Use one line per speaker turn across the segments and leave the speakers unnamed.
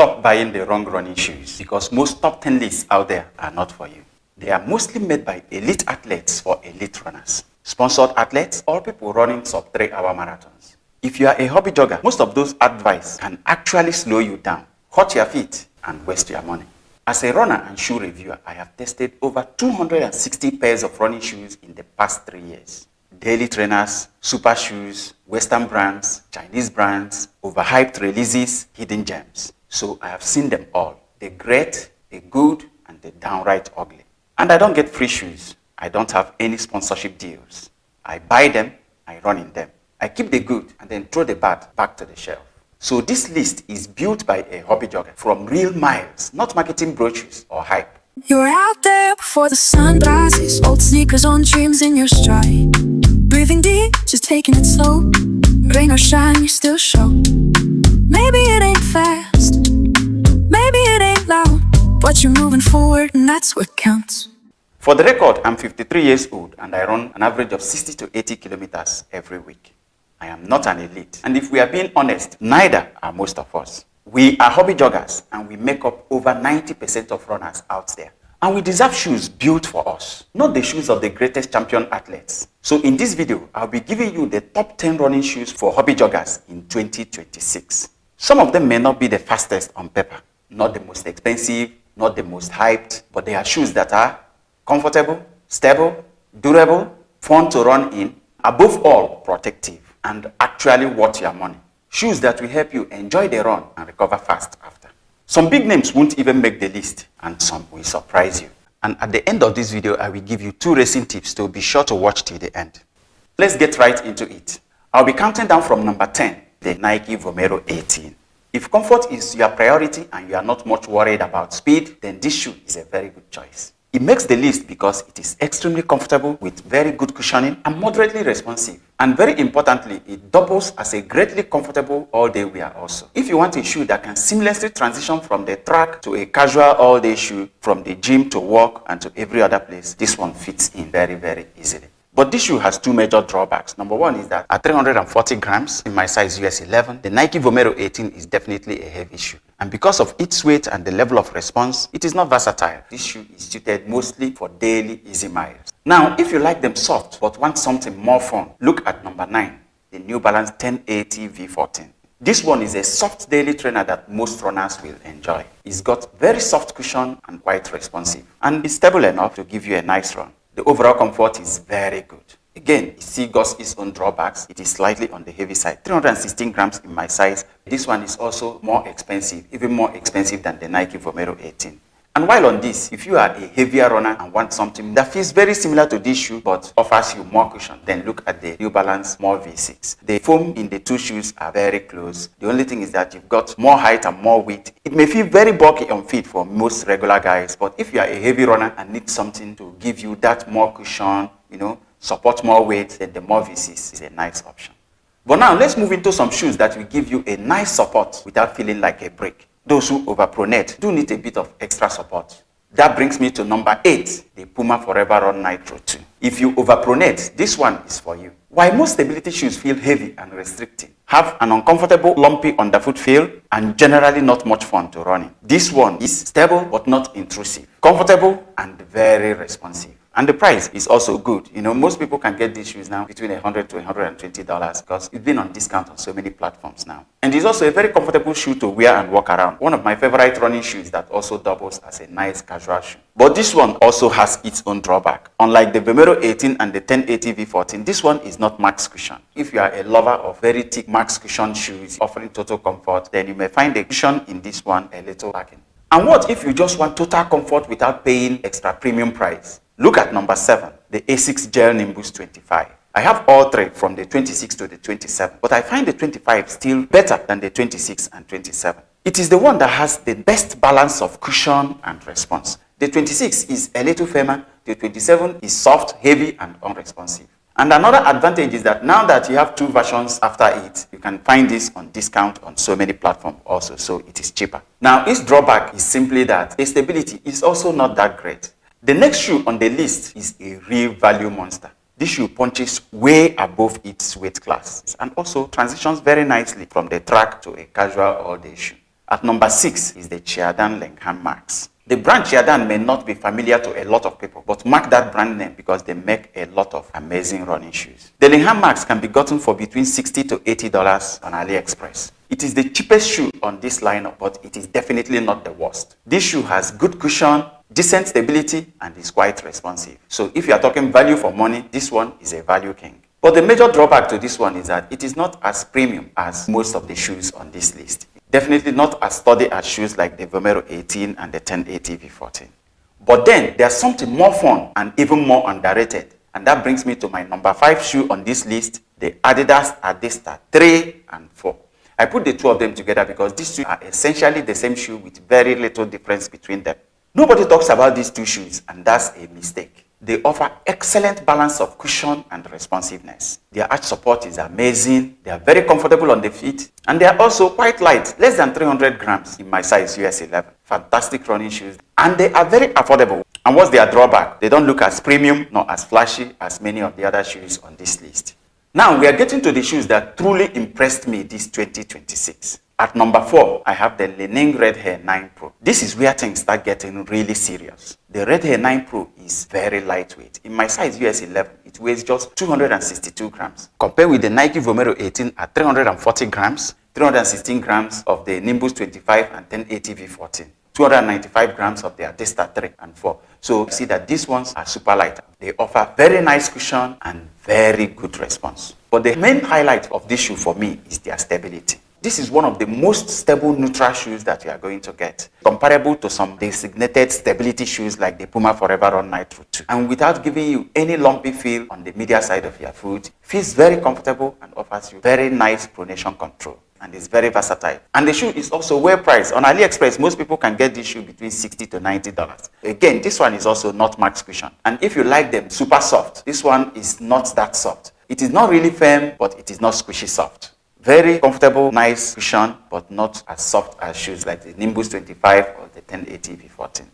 Stop buying the wrong running shoes because most top 10 lists out there are not for you. They are mostly made by elite athletes for elite runners, sponsored athletes, or people running sub 3-hour marathons. If you are a hobby jogger, most of those advice can actually slow you down, hurt your feet, and waste your money. As a runner and shoe reviewer, I have tested over 260 pairs of running shoes in the past 3 years. Daily trainers, super shoes, Western brands, Chinese brands, overhyped releases, hidden gems. So I have seen them all. The great, the good, and the downright ugly. And I don't get free shoes. I don't have any sponsorship deals. I buy them, I run in them. I keep the good and then throw the bad back to the shelf. So this list is built by a hobby jogger from real miles, not marketing brochures or hype.
You were out there before the sun rises, old sneakers on, dreams in your stride. Breathing deep, just taking it slow. Rain or shine, you still show. Maybe it ain't fast, maybe it ain't loud, but you're moving forward and that's what counts.
For the record, I'm 53 years old and I run an average of 60 to 80 kilometers every week. I am not an elite, and if we are being honest, neither are most of us. We are hobby joggers and we make up over 90% of runners out there. And we deserve shoes built for us, not the shoes of the greatest champion athletes. So in this video, I'll be giving you the top 10 running shoes for hobby joggers in 2026. Some of them may not be the fastest on paper, not the most expensive, not the most hyped, but they are shoes that are comfortable, stable, durable, fun to run in, above all, protective, and actually worth your money. Shoes that will help you enjoy the run and recover fast after. Some big names won't even make the list, and some will surprise you. And at the end of this video, I will give you 2 racing tips, so be sure to watch till the end. Let's get right into it. I'll be counting down from number 10, the Nike Vomero 18. If comfort is your priority and you are not much worried about speed, then this shoe is a very good choice. It makes the list because it is extremely comfortable with very good cushioning and moderately responsive. And very importantly, it doubles as a greatly comfortable all-day wear also. If you want a shoe that can seamlessly transition from the track to a casual all-day shoe, from the gym to work and to every other place, this one fits in very, very easily. But this shoe has 2 major drawbacks. Number 1 is that at 340 grams in my size US 11, the Nike Vomero 18 is definitely a heavy shoe. And because of its weight and the level of response, it is not versatile. This shoe is suited mostly for daily easy miles. Now, if you like them soft but want something more fun, look at number 9, the New Balance 1080 V14. This one is a soft daily trainer that most runners will enjoy. It's got very soft cushion and quite responsive. And it's stable enough to give you a nice run. The overall comfort is very good. Again, it still got its own drawbacks. It is slightly on the heavy side, 316 grams in my size. This one is also more expensive, even more expensive than the Nike Vomero 18. And while on this, if you are a heavier runner and want something that feels very similar to this shoe but offers you more cushion, then look at the New Balance Small V6. The foam in the 2 shoes are very close. The only thing is that you've got more height and more width. It may feel very bulky on feet for most regular guys, but if you are a heavy runner and need something to give you that more cushion, support more weight, then the More V6 is a nice option. But now let's move into some shoes that will give you a nice support without feeling like a brick. Those who overpronate do need a bit of extra support. That brings me to number 8, the Puma ForeverRun Nitro 2. If you overpronate, this one is for you. While most stability shoes feel heavy and restricting, have an uncomfortable lumpy underfoot feel, and generally not much fun to run in, this one is stable but not intrusive, comfortable and very responsive. And the price is also good. Most people can get these shoes now between $100 to $120 because it's been on discount on so many platforms now. And it's also a very comfortable shoe to wear and walk around. One of my favorite running shoes that also doubles as a nice casual shoe. But this one also has its own drawback. Unlike the Vomero 18 and the 1080 V14, this one is not max cushion. If you are a lover of very thick max cushion shoes offering total comfort, then you may find the cushion in this one a little lacking. And what if you just want total comfort without paying extra premium price? Look at number 7, the Asics Gel Nimbus 25. I have all 3 from the 26 to the 27, but I find the 25 still better than the 26 and 27. It is the one that has the best balance of cushion and response. The 26 is a little firmer, the 27 is soft, heavy, and unresponsive. And another advantage is that now that you have 2 versions after it, you can find this on discount on so many platforms also, so it is cheaper. Now, its drawback is simply that the stability is also not that great. The next shoe on the list is a real value monster. This shoe punches way above its weight class and also transitions very nicely from the track to a casual all-day shoe. At number 6 is the Chiadan Lenghan Max. The brand Chiadan may not be familiar to a lot of people, but mark that brand name because they make a lot of amazing running shoes. The Lenghan Max can be gotten for between $60 to $80 on AliExpress. It is the cheapest shoe on this lineup, but it is definitely not the worst. This shoe has good cushion, decent stability, and is quite responsive. So if you are talking value for money, this one is a value king. But the major drawback to this one is that it is not as premium as most of the shoes on this list. Definitely not as sturdy as shoes like the Vomero 18 and the 1080 V14. But then there's something more fun and even more underrated. And that brings me to my number 5 shoe on this list, the Adidas Adistar 3 and 4. I put the two of them together because these two are essentially the same shoe with very little difference between them. Nobody talks about these two shoes, and that's a mistake. They offer excellent balance of cushion and responsiveness. Their arch support is amazing, they are very comfortable on the feet, and they are also quite light, less than 300 grams in my size US 11. Fantastic running shoes, and they are very affordable. And what's their drawback? They don't look as premium nor as flashy as many of the other shoes on this list. Now we are getting to the shoes that truly impressed me this 2026. At number 4, I have the Li-Ning Red Hare 9 Pro. This is where things start getting really serious. The Red Hare 9 Pro is very lightweight. In my size US 11, it weighs just 262 grams. Compared with the Nike Vomero 18 at 340 grams, 316 grams of the Nimbus 25 and 1080 V14. 295 grams of the Adistar 3 and 4. So you see that these ones are super light. They offer very nice cushion and very good response. But the main highlight of this shoe for me is their stability. This is one of the most stable neutral shoes that you are going to get, comparable to some designated stability shoes like the Puma ForeverRun Nitro 2. And without giving you any lumpy feel on the medial side of your foot, feels very comfortable and offers you very nice pronation control. And it's very versatile. And the shoe is also well priced. On AliExpress, most people can get this shoe between $60 to $90. Again, this one is also not max cushion. And if you like them super soft, this one is not that soft. It is not really firm, but it is not squishy soft. Very comfortable, nice cushion, but not as soft as shoes like the Nimbus 25 or the 1080 V14.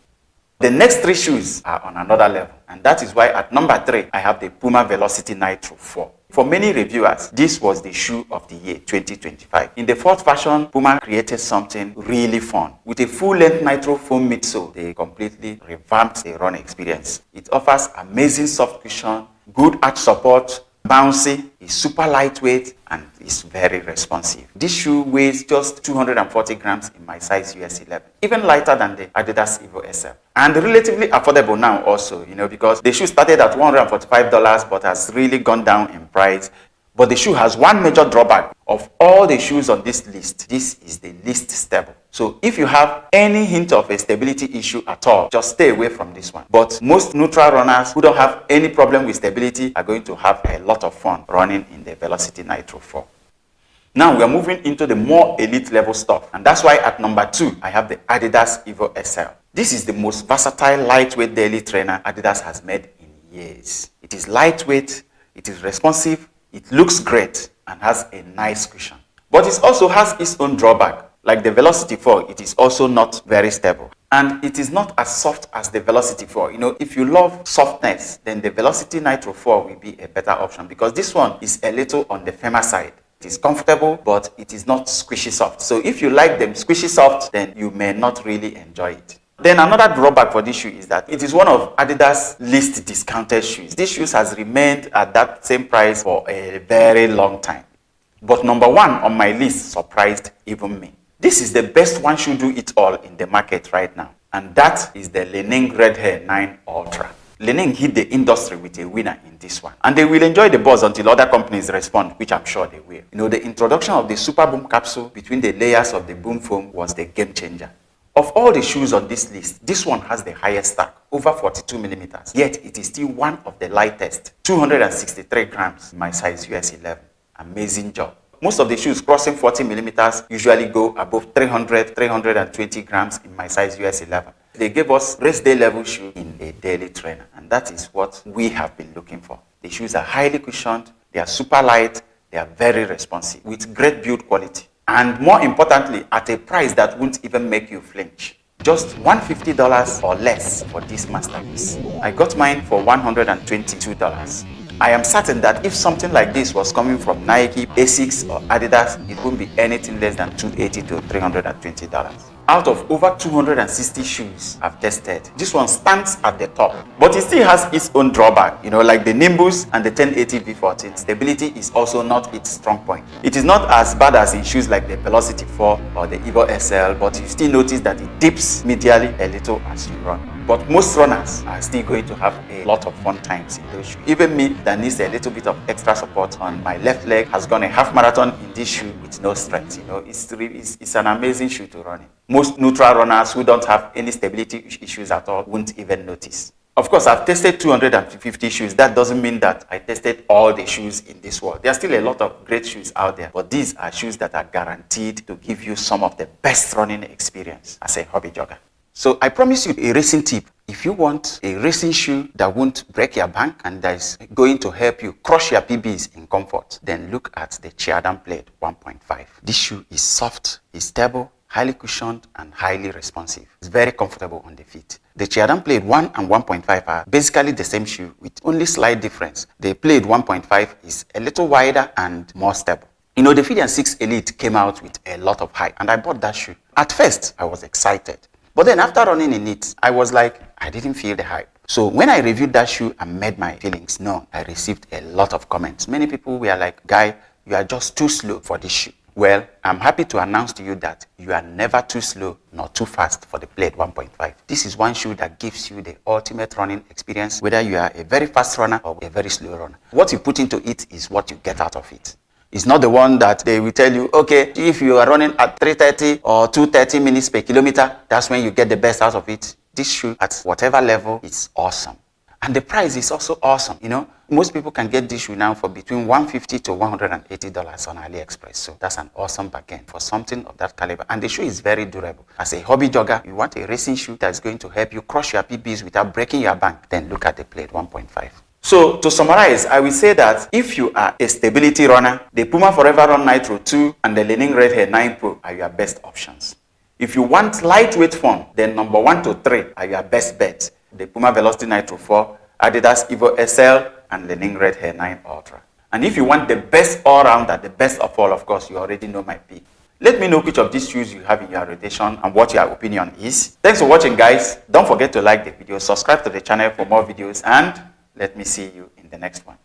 The next 3 shoes are on another level, and that is why at number 3, I have the Puma Velocity Nitro 4. For many reviewers, this was the shoe of the year 2025. In the 4th version, Puma created something really fun. With a full-length Nitro foam midsole, they completely revamped the run experience. It offers amazing soft cushion, good arch support, bouncy, is super lightweight, and is very responsive. This shoe weighs just 240 grams in my size US 11, even lighter than the Adidas Evo SL. And relatively affordable now also, because the shoe started at $145 but has really gone down in price. But the shoe has one major drawback. Of all the shoes on this list, this is the least stable. So if you have any hint of a stability issue at all, just stay away from this one. But most neutral runners who don't have any problem with stability are going to have a lot of fun running in the Velocity Nitro 4. Now we are moving into the more elite level stuff. And that's why at number 2, I have the Adidas Evo SL. This is the most versatile lightweight daily trainer Adidas has made in years. It is lightweight, it is responsive, it looks great, and has a nice cushion. But it also has its own drawback. Like the Velocity 4, it is also not very stable. And it is not as soft as the Velocity 4. If you love softness, then the Velocity Nitro 4 will be a better option because this one is a little on the firmer side. It is comfortable, but it is not squishy soft. So if you like them squishy soft, then you may not really enjoy it. Then another drawback for this shoe is that it is one of Adidas' least discounted shoes. This shoe has remained at that same price for a very long time. But number 1 on my list surprised even me. This is the best one shoe do it all in the market right now. And that is the Li-Ning Red Hare 9 Ultra. Li-Ning hit the industry with a winner in this one. And they will enjoy the buzz until other companies respond, which I'm sure they will. The introduction of the Super Boom capsule between the layers of the boom foam was the game changer. Of all the shoes on this list, this one has the highest stack, over 42 millimeters. Yet it is still one of the lightest, 263 grams in my size US 11. Amazing job. Most of the shoes crossing 40 millimeters usually go above 320 grams in my size US 11. They gave us race day level shoe in a daily trainer, and that is what we have been looking for. The shoes are highly cushioned, they are super light, they are very responsive with great build quality. And more importantly, at a price that won't even make you flinch. Just $150 or less for this masterpiece. I got mine for $122. I am certain that if something like this was coming from Nike, Asics, or Adidas, it wouldn't be anything less than $280 to $320. Out of over 260 shoes I've tested, this one stands at the top. But it still has its own drawback, like the Nimbus and the 1080 V14. Stability is also not its strong point. It is not as bad as in shoes like the Velocity 4 or the Evo SL, but you still notice that it dips medially a little as you run. But most runners are still going to have a lot of fun times in those shoes. Even me that needs a little bit of extra support on my left leg has gone a half marathon in this shoe with no strength. It's an amazing shoe to run in. Most neutral runners who don't have any stability issues at all won't even notice. Of course, I've tested 250 shoes. That doesn't mean that I tested all the shoes in this world. There are still a lot of great shoes out there, but these are shoes that are guaranteed to give you some of the best running experience as a hobby jogger. So I promise you a racing tip. If you want a racing shoe that won't break your bank and that is going to help you crush your PBs in comfort, then look at the Chiadam Blade 1.5. This shoe is soft, is stable, highly cushioned, and highly responsive. It's very comfortable on the feet. The Chiadam Blade 1 and 1.5 are basically the same shoe with only slight difference. The Blade 1.5 is a little wider and more stable. The Fidian 6 Elite came out with a lot of hype, and I bought that shoe. At first, I was excited. But then after running in it, I was like, I didn't feel the hype. So when I reviewed that shoe and made my feelings known, I received a lot of comments. Many people were like, Guy, you are just too slow for this shoe. Well, I'm happy to announce to you that you are never too slow nor too fast for the Blade 1.5. This is one shoe that gives you the ultimate running experience, whether you are a very fast runner or a very slow runner. What you put into it is what you get out of it. It's not the one that they will tell you, okay, if you are running at 330 or 230 minutes per kilometer, that's when you get the best out of it. This shoe, at whatever level, is awesome. And the price is also awesome. Most people can get this shoe now for between $150 to $180 on AliExpress. So that's an awesome bargain for something of that caliber. And the shoe is very durable. As a hobby jogger, you want a racing shoe that's going to help you crush your PBs without breaking your bank, then look at the Blade 1.5. So to summarize, I will say that if you are a stability runner, the Puma ForeverRun Nitro 2 and the Li-Ning Red Hare 9 Pro are your best options. If you want lightweight fun, then number 1 to 3 are your best bets. The Puma Velocity Nitro 4, Adidas Evo SL, and Li-Ning Red Hare 9 Ultra. And if you want the best all-rounder, the best of all, of course, you already know my pick. Let me know which of these shoes you have in your rotation and what your opinion is. Thanks for watching, guys. Don't forget to like the video, subscribe to the channel for more videos, and let me see you in the next one.